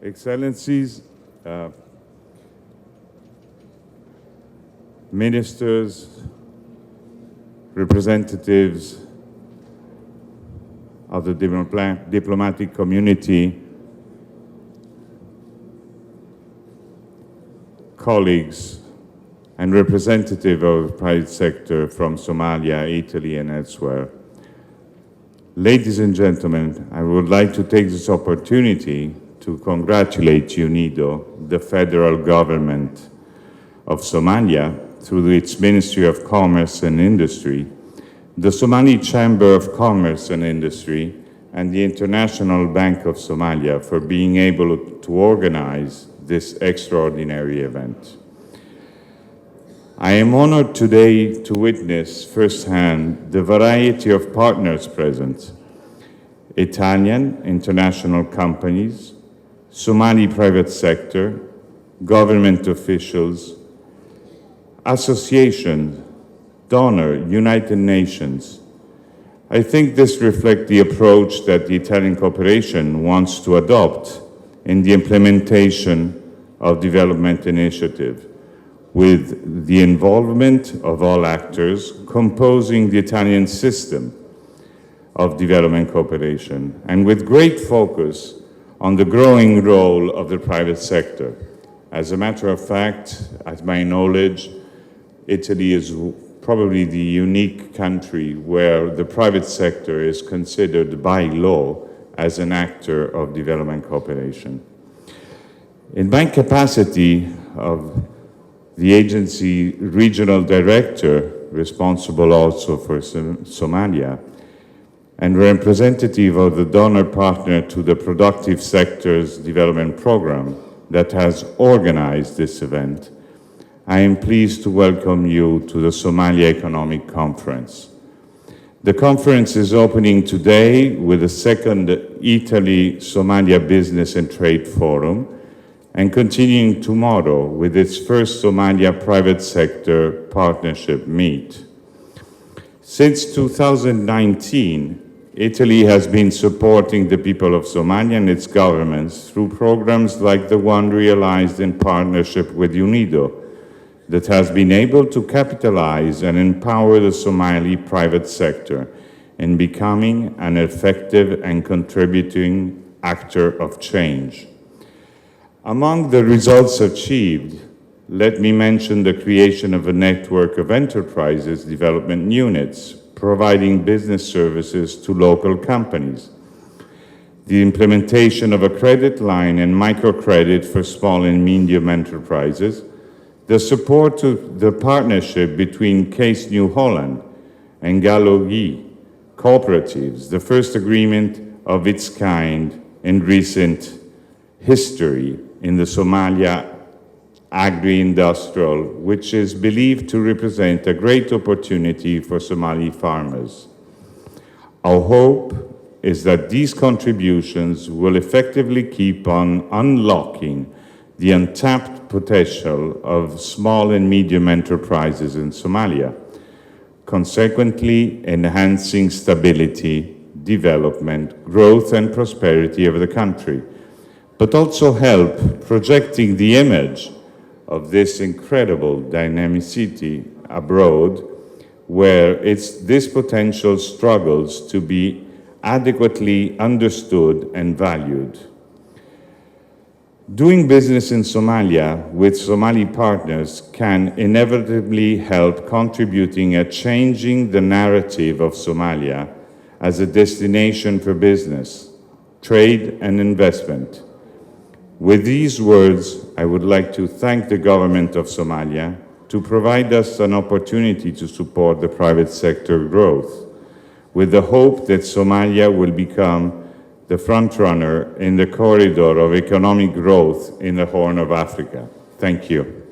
Excellencies, ministers, representatives of the diplomatic community, colleagues, and representatives of the private sector from Somalia, Italy, and elsewhere. Ladies and gentlemen, I would like to take this opportunity to congratulate UNIDO, the federal government of Somalia, through its Ministry of Commerce and Industry, the Somali Chamber of Commerce and Industry, and the International Bank of Somalia for being able to organize this extraordinary event. I am honored today to witness firsthand the variety of partners present: Italian international companies, Somali private sector, government officials, associations, donor, United Nations. I think this reflects the approach that the Italian cooperation wants to adopt in the implementation of development initiative, with the involvement of all actors composing the Italian system of development cooperation, and with great focus on the growing role of the private sector. As a matter of fact, at my knowledge, Italy is probably the unique country where the private sector is considered by law as an actor of development cooperation. In my capacity of the agency regional director, responsible also for Somalia, and representative of the donor partner to the Productive Sectors Development Program that has organized this event, I am pleased to welcome you to the Somalia Economic Conference. The conference is opening today with the second Italy-Somalia Business and Trade Forum, and continuing tomorrow with its first Somalia Private Sector Partnership Meet. Since 2019, Italy has been supporting the people of Somalia and its governments through programs like the one realized in partnership with UNIDO that has been able to capitalize and empower the Somali private sector in becoming an effective and contributing actor of change. Among the results achieved, let me mention the creation of a network of enterprises development units providing business services to local companies, the implementation of a credit line and microcredit for small and medium enterprises, the support to the partnership between Case New Holland and Galogi cooperatives, the first agreement of its kind in recent history in the Somalia agri-industrial, which is believed to represent a great opportunity for Somali farmers. Our hope is that these contributions will effectively keep on unlocking the untapped potential of small and medium enterprises in Somalia, consequently enhancing stability, development, growth, and prosperity of the country, but also help projecting the image of this incredible dynamicity abroad, where this potential struggles to be adequately understood and valued. Doing business in Somalia with Somali partners can inevitably help contributing at changing the narrative of Somalia as a destination for business, trade, and investment. With these words, I would like to thank the government of Somalia to provide us an opportunity to support the private sector growth, with the hope that Somalia will become the frontrunner in the corridor of economic growth in the Horn of Africa. Thank you.